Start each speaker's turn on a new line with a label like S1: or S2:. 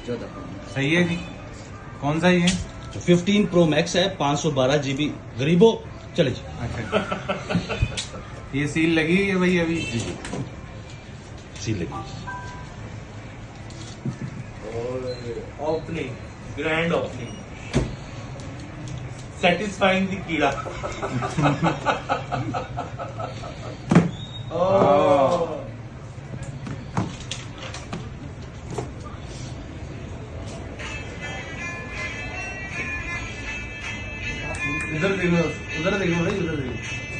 S1: सही है जी। कौन सा ये?
S2: 15 Pro Max है, 512 GB। गरीबों चले जी।
S1: अच्छा ये सील लगी है भाई अभी?
S2: जी जी सील लगी।
S3: और opening, grand opening, satisfying the कीड़ा। ओह
S1: इधर देखो, उधर देखो भाई, उधर देखो।